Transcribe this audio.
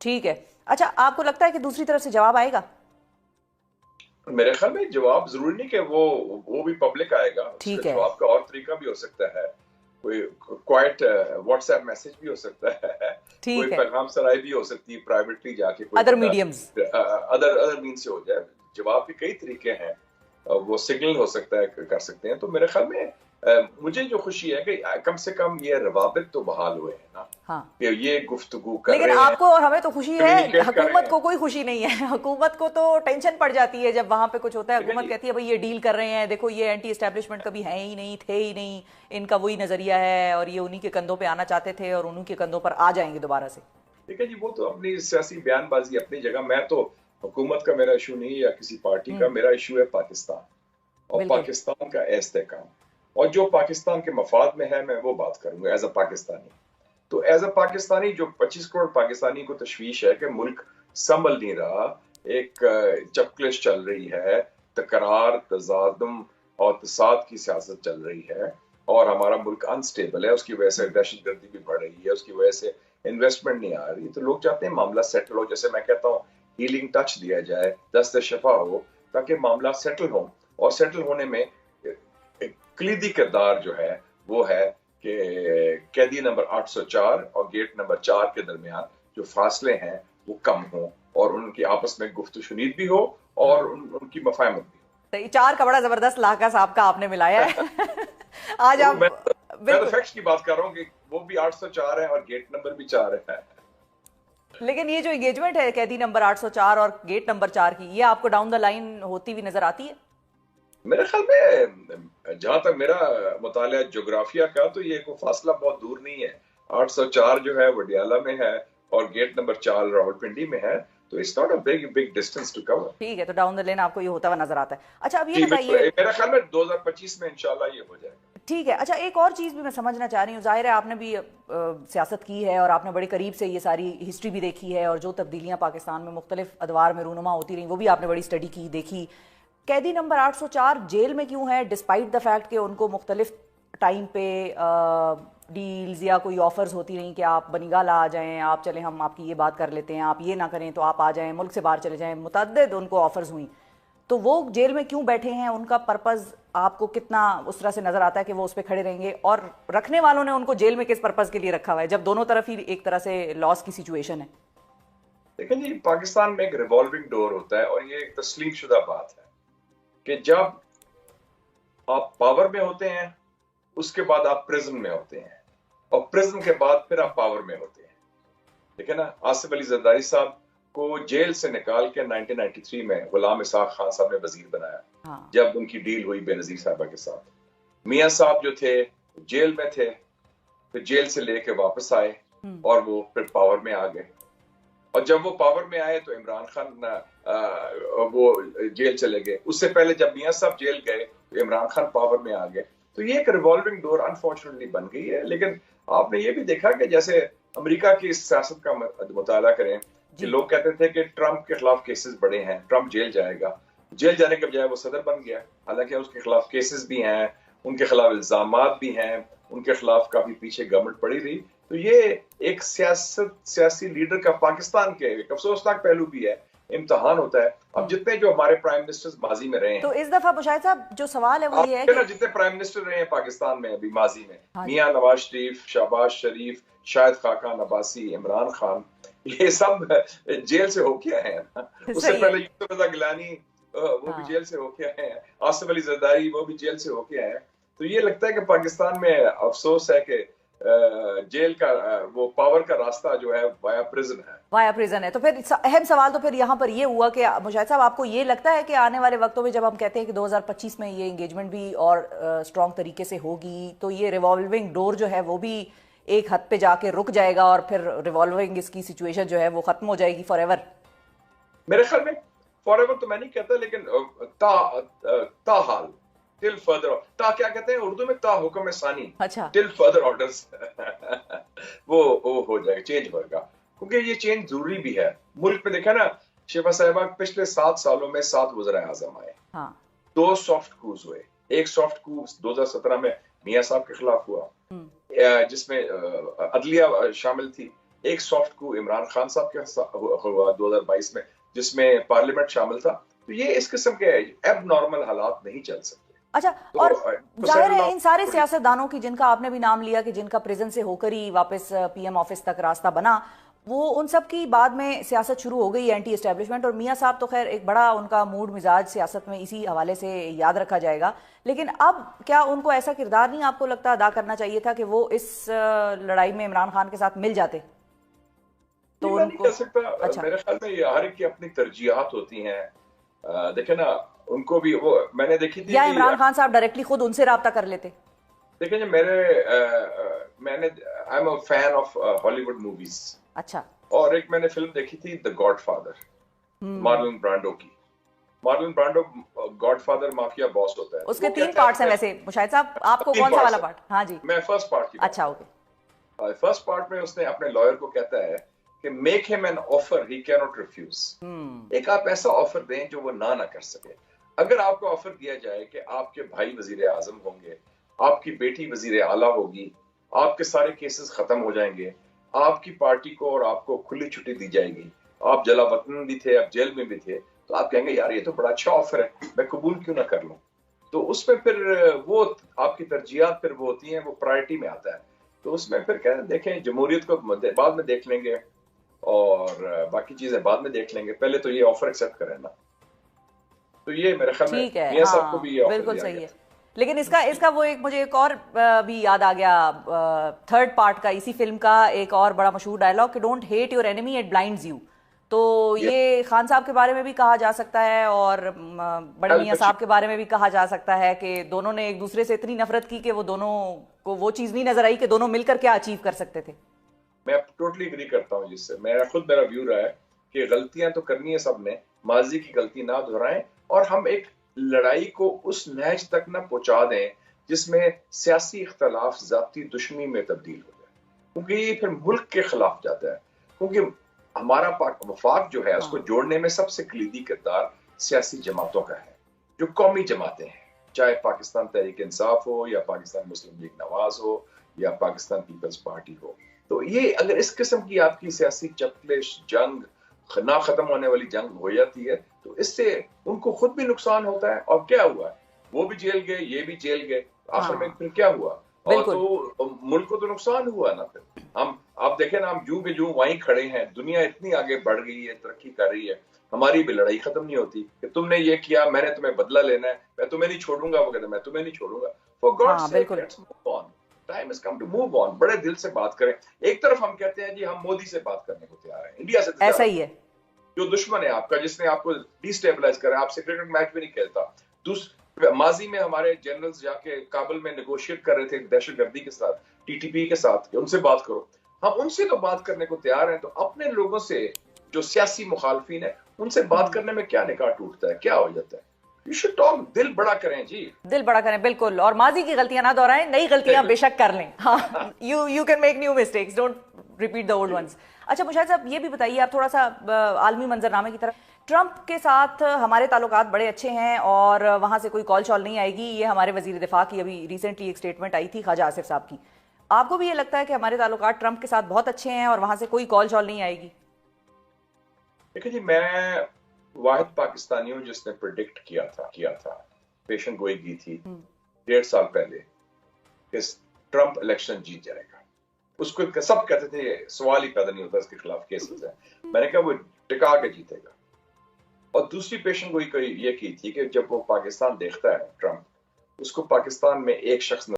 ٹھیک ہے. اچھا آپ کو لگتا ہے کہ دوسری طرف سے جواب آئے گا؟ میرے خیال میں جواب ضروری نہیں کہ وہ بھی پبلک آئے گا. اس کا ٹھیک ہے جواب کا اور طریقہ بھی ہو سکتا ہے. کوئی کوائٹ واٹس ایپ میسج بھی ہو سکتا ہے, کوئی ٹھیک ہے. پیغام سرائی بھی ہو سکتی ہے, پرائیویٹلی جا کے کوئی ادر بندہ میڈیمز. ادر مین سے ہو جائے. جواب کے کئی طریقے ہیں, وہ سگنل ہو سکتا ہے, کر سکتے ہیں. تو میرے خیال میں مجھے جو خوشی ہے کہ کم سے کم یہ روابط تو بحال ہوئے ہیں نا, ہاں کہ یہ گفتگو کر لیکن رہے ہیں, آپ کو اور ہمیں تو خوشی ہے, کمیونیکیٹ کر رہے حکومت ہیں. کو کوئی خوشی نہیں ہے. حکومت کو تو ٹینشن پڑ جاتی ہے جب وہاں پہ کچھ ہوتا ہے. ٹھیک ہے حکومت جی, کہتی ہے بھئی یہ ڈیل کر رہے ہیں, دیکھو یہ اینٹی اسٹیبلشمنٹ کبھی ہیں ہی نہیں, تھے ہی نہیں, ان کا وہی نظریہ ہے اور یہ انہی کے کندھوں پہ آنا چاہتے تھے اور انہی کے کندھوں پر آ جائیں گے دوبارہ سے. ٹھیک ہے جی, وہ تو اپنی سیاسی بیان بازی اپنی جگہ. میں تو حکومت کا میرا ایشو نہیں یا کسی پارٹی کا, میرا ایشو ہے پاکستان اور بالکل پاکستان کا استحکام, اور جو پاکستان کے مفاد میں ہے میں وہ بات کروں گا ایز اے پاکستانی. تو ایز اے پاکستانی جو 25 کروڑ پاکستانی کو تشویش ہے کہ ملک سنبھل نہیں رہا, ایک چپکلش چل رہی ہے, تکرار, تصادم اور تصاد کی سیاست چل رہی ہے, اور ہمارا ملک انسٹیبل ہے, اس کی وجہ سے دہشت گردی بھی بڑھ رہی ہے, اس کی وجہ سے انویسٹمنٹ نہیں آ رہی. تو لوگ چاہتے ہیں معاملہ سیٹل ہو, جیسے میں کہتا ہوں ہیلنگ ٹچ دیا جائے, دست شفا ہو, تاکہ معاملہ سیٹل ہو. اور سیٹل ہونے میں کلیدی کردار جو ہے وہ ہے کہ قیدی نمبر 804 اور گیٹ نمبر 4 کے درمیان جو فاصلے ہیں وہ کم ہوں, اور ان کی آپس میں گفت و شنید بھی ہو, اور ان کی مفاہمت بھی ہو. 4 کا بڑا زبردست لاکھا صاحب کا آپ نے ملایا ہے. آج آپ میں تو بالکل, فیکٹس کی بات کر رہا ہوں کہ وہ بھی 804 ہے اور گیٹ نمبر بھی 4 ہے. لیکن یہ جو انگیجمنٹ ہے قیدی نمبر 804 اور گیٹ نمبر 4 کی, یہ آپ کو ڈاؤن دا لائن ہوتی ہوئی نظر آتی ہے؟ میرے خیال میں جہاں تک میرا مطالعہ جغرافیہ کا, تو یہ کوئی فاصلہ بہت دور نہیں ہے. 804 جو ہے وڈیالہ میں ہے اور گیٹ نمبر 4 راولپنڈی میں ہے, تو it's not a big distance to cover. ٹھیک ہے, تو ڈاؤن دا لائن آپ کو یہ ہوتا ہوا نظر آتا ہے. اچھا اب یہ جی بتائیے, بالکل, میرا خیال میں 2025 میں انشاءاللہ یہ ہو جائے گا. ٹھیک ہے. اچھا ایک اور چیز بھی میں سمجھنا چاہ رہی ہوں, ظاہر ہے آپ نے بھی سیاست کی ہے اور آپ نے بڑے قریب سے یہ ساری ہسٹری بھی دیکھی ہے, اور جو تبدیلیاں پاکستان میں مختلف ادوار میں رونما ہوتی رہیں وہ بھی آپ نے بڑی اسٹڈی کی, دیکھی. قیدی نمبر 804 جیل میں کیوں ہے, ڈسپائٹ دا فیکٹ کہ ان کو مختلف ٹائم پہ ڈیلز یا کوئی آفرز ہوتی رہیں کہ آپ بنیگال آ جائیں, آپ چلیں ہم آپ کی یہ بات کر لیتے ہیں, آپ یہ نہ کریں تو آپ آ جائیں, ملک سے باہر چلے جائیں, متعدد ان کو آفرز ہوئیں. تو وہ جیل میں کیوں بیٹھے ہیں, ان کا پرپز آپ کو کتنا اس طرح سے نظر آتا ہے کہ وہ اس پہ کھڑے رہیں گے, اور رکھنے والوں نے ان کو جیل میں کس پرپز کے لیے رکھا ہوا ہے جب دونوں طرف ہی ایک طرح سے لاس کی سچویشن ہے؟ لیکن جی پاکستان میں ایک ریوالونگ ڈور ہوتا ہے, اور یہ ایک تسلیم شدہ بات ہے کہ جب آپ پاور میں ہوتے ہیں اس کے بعد آپ پرزن میں ہوتے ہیں, اور پرزن کے بعد پھر آپ پاور میں ہوتے ہیں. ٹھیک ہے نا. آصف علی زرداری صاحب کو جیل سے نکال کے 1993 میں غلام اسحاق خان صاحب نے وزیر بنایا جب ان کی ڈیل ہوئی بے نظیر صاحبہ کے ساتھ. میاں صاحب جو تھے جیل میں تھے, پھر جیل سے لے کے واپس آئے اور وہ پھر پاور میں آ گئے, اور جب وہ پاور میں آئے تو عمران خان وہ جیل چلے گئے. اس سے پہلے جب میاں صاحب جیل گئے تو عمران خان پاور میں آ گئے. تو یہ ایک ریوالونگ ڈور انفارچونیٹلی بن گئی ہے. لیکن آپ نے یہ بھی دیکھا کہ جیسے امریکہ کی سیاست کا مطالعہ کریں کہ لوگ کہتے تھے کہ ٹرمپ کے خلاف کیسز بڑے ہیں, ٹرمپ جیل جائے گا, جیل جانے کے بجائے وہ صدر بن گیا, حالانکہ اس کے خلاف کیسز بھی ہیں, ان کے خلاف الزامات بھی ہیں, ان کے خلاف کافی پیچھے گورنمنٹ پڑی رہی. تو یہ ایک سیاسی لیڈر کا پاکستان کے ایک افسوسناک پہلو بھی ہے, امتحان ہوتا ہے. اب جتنے جو ہمارے پرائم منسٹر ماضی میں رہے ہیں, تو اس دفعہ مشاہد صاحب جو سوال ہے وہ یہ ہے کہ جتنے پرائم منسٹر رہے ہیں پاکستان میں ابھی ماضی میں, میاں نواز شریف, شہباز شریف, شاہد خاقان عباسی, عمران خان, یہ سب جیل سے ہو کے آئے ہیں. اس سے پہلے یوسف رضا گیلانی وہ بھی جیل سے ہو کے آئے ہیں, آصف علی زرداری وہ بھی جیل سے ہو کے آئے ہیں. تو یہ لگتا ہے کہ پاکستان میں افسوس ہے کہ جیل کا وہ پاور کا راستہ جو ہے وایا پریزن ہے. وایا پریزن ہے. تو پھر اہم سوال تو پھر یہاں پر یہ ہوا کہ مشاہد صاحب آپ کو یہ لگتا ہے کہ آنے والے وقتوں میں جب ہم کہتے ہیں کہ 2025 میں یہ انگیجمنٹ بھی اور اسٹرانگ طریقے سے ہوگی, تو یہ ریوالونگ ڈور جو ہے وہ بھی ایک حد پہ جا کے رک جائے گا اور پھر ریوالونگ اس کی سچویشن جو ہے وہ ختم ہو جائے گی فار ایور؟ میرے خیال میں فار ایور تو میں نہیں کہتا, لیکن تاحال ٹل فردر, تا کیا کہتے ہیں اردو میں, تا حکم ثانی, ٹل فردر آرڈرز وہ ہو جائے گا, چینج ہوئے گا, کیونکہ یہ چینج ضروری بھی ہے. ملک میں دیکھا نا شفا صاحبہ, پچھلے 7 سالوں میں 7 وزراء اعظم آئے, 2 سافٹ کوز ہوئے. ایک سافٹ کو 2017 میں میاں صاحب کے خلاف ہوا جس میں عدلیہ شامل تھی, ایک سافٹ کو عمران خان صاحب کے ہوا 2022 میں جس میں پارلیمنٹ شامل تھا. تو یہ اس قسم کے ایب نارمل حالات نہیں چل سکتے. اچھا، اور ظاہر ہے ان سارے سیاستدانوں کی جن کا آپ نے بھی نام لیا کہ جن کا پریزن سے ہو کر ہی واپس پی ایم آفس تک راستہ بنا، وہ ان سب کی بعد میں سیاست شروع ہو گئی اینٹی اسٹیبلشمنٹ، اور میاں صاحب تو خیر ایک بڑا ان کا موڈ مزاج سیاست میں اسی حوالے سے یاد رکھا جائے گا. لیکن اب کیا ان کو ایسا کردار نہیں آپ کو لگتا ادا کرنا چاہیے تھا کہ وہ اس لڑائی میں عمران خان کے ساتھ مل جاتے؟ تو میں نہیں کہہ سکتا، میرے خیال میں ہر ایک کی اپنی ترجیحات ہوتی ہیں. دیکھیں نا ان کو بھی وہ میں نے دیکھی تھی، یا عمران خان صاحب ڈائریکٹلی خود ان سے رابطہ کر لیتے؟ دیکھیں جی میں نے I am a fan of ہالی ووڈ موویز. اچھا. اور ایک میں نے فلم دیکھی تھی the God father, Marlene Brando کی. Marlene Brando God father mafia باس ہوتا ہے. اس کے 3 پارٹس ہیں ویسے مشاہد صاحب، آپ کو کون سا والا پارٹ؟ ہاں جی میں فرسٹ پارٹ کی. اچھا اوکے. فرسٹ پارٹ میں اس نے اپنے لائر کو کہتا ہے کہ make him an offer he can not refuse. ایک آپ ایسا آفر دیں جو وہ نہ کر سکے. اگر آپ کو آفر دیا جائے کہ آپ کے بھائی وزیر اعظم ہوں گے، آپ کی بیٹی وزیر اعلیٰ ہوگی، آپ کے سارے کیسز ختم ہو جائیں گے، آپ کی پارٹی کو اور آپ کو کھلی چھٹی دی جائے گی، آپ جلا وطن بھی تھے، آپ جیل میں بھی تھے، تو آپ کہیں گے یار یہ تو بڑا اچھا آفر ہے، میں قبول کیوں نہ کر لوں. تو اس میں پھر وہ آپ کی ترجیحات پھر وہ ہوتی ہیں، وہ پرائرٹی میں آتا ہے. تو اس میں پھر کہتے ہیں دیکھیں جمہوریت کو بعد میں دیکھ لیں گے اور باقی چیزیں بعد میں دیکھ لیں گے، پہلے تو یہ آفر ایکسپٹ کریں نا. تو یہ میرے خیال میں میاں صاحب کو بھی یہ آفر بالکل صحیح ہے. لیکن اس کا وہ ایک مجھے ایک اور بھی یاد آ گیا تھرڈ پارٹ کا اسی فلم کا ایک اور بڑا مشہور ڈائلاگ کہ don't hate your enemy it blinds you. تو یہ خان صاحب کے بارے میں بھی کہا جا سکتا ہے اور بڑے میاں صاحب کے بارے میں بھی کہا جا سکتا ہے کہ دونوں نے ایک دوسرے سے اتنی نفرت کی کہ وہ دونوں کو وہ چیز نہیں نظر آئی کہ دونوں مل کر کیا اچیو کر سکتے تھے. میں ٹوٹلی اگری کرتا ہوں جس سے. میرا ویو رہا ہے کہ غلطیاں تو کرنی ہے سب نے، ماضی کی غلطی نہ دہرائیں اور ہم ایک لڑائی کو اس نہج تک نہ پہنچا دیں جس میں سیاسی اختلاف ذاتی دشمنی میں تبدیل ہو جائے، کیونکہ یہ پھر ملک کے خلاف جاتا ہے. کیونکہ ہمارا وفاق جو ہے اس کو جوڑنے میں سب سے کلیدی کردار سیاسی جماعتوں کا ہے، جو قومی جماعتیں ہیں، چاہے پاکستان تحریک انصاف ہو یا پاکستان مسلم لیگ نواز ہو یا پاکستان پیپلز پارٹی ہو. تو یہ اگر اس قسم کی آپ کی سیاسی چپلش جنگ نہ ختم ہونے والی جنگ ہو جاتی ہے تو اس سے ان کو خود بھی نقصان ہوتا ہے. اور کیا ہوا ہے، وہ بھی جیل گئے، یہ بھی جیل گئے، آخر میں پھر کیا ہوا؟ اور تو ملک کو تو نقصان ہوا نا. پھر ہم آپ دیکھیں نا، ہم جو کے جو وہیں کھڑے ہیں، دنیا اتنی آگے بڑھ گئی ہے، ترقی کر رہی ہے، ہماری بھی لڑائی ختم نہیں ہوتی کہ تم نے یہ کیا میں نے تمہیں بدلہ لینا ہے، میں تمہیں نہیں چھوڑوں گا. وہ کہتے ہیں میں تمہیں نہیں چھوڑوں گا. For God sake let's move on, time has come to move on. بڑے دل سے بات کریں. ایک طرف ہم کہتے ہیں جی ہم مودی سے بات کرنے کو تیار ہیں، انڈیا سے ایسا ہی ہے جو دشمن ہے آپ کا، جس نے آپ کو ڈی سٹیبلائز کرا، آپ سے کرکٹ میچ بھی نہیں کھیلتا. ماضی میں ہمارے جنرلز جا کے کابل میں نیگوشیٹ کر رہے تھے دہشت گردی کے ساتھ، ٹی ٹی پی کے ساتھ، کہ ان سے بات کرو. ہم ان سے تو بات کرنے کو تیار ہیں، تو اپنے لوگوں سے جو سیاسی مخالفین ہیں ان سے بات کرنے میں کیا نکاح ٹوٹتا ہے، کیا ہو جاتا ہے؟ You should talk. دل بڑا کریں جی، دل بڑا کریں بالکل، اور ماضی کی غلطیاں نہ دہرائیں، نئی غلطیاں بے شک کر لیں. ہاں you can make new mistakes, don't repeat the old ones. اچھا مشاہد صاحب یہ بھی بتائیے آپ تھوڑا سا عالمی منظرنامے کی طرف. ٹرمپ کے ساتھ ہمارے تعلقات بڑے اچھے ہیں اور وہاں سے کوئی کال شال نہیں آئے گی، یہ ہمارے وزیر دفاع کی ابھی ریسنٹلی ایک سٹیٹمنٹ آئی تھی خواجہ آصف صاحب کی. آپ کو بھی یہ لگتا ہے کہ ہمارے تعلقات ٹرمپ کے ساتھ بہت اچھے ہیں اور وہاں سے کوئی کال شال نہیں آئے گی؟ دیکھیں جی، میں واحد پاکستانی ہوں جس نے پریڈکٹ کیا تھا پیشن گوئی کی تھی 1.5 سال پہلے کہ ٹرمپ الیکشن جیت جائے گا. اس کو سب کہتے تھے سوال ہی پیدا نہیں ہوتا اس کے خلاف کیسز ہیں. میں نے کہا وہ ٹکا کے جیتے گا. اور دوسری پیشن گوئی یہ کی تھی کہ جب وہ پاکستان دیکھتا ہے ٹرمپ، اس کو پاکستان میں ایک شخص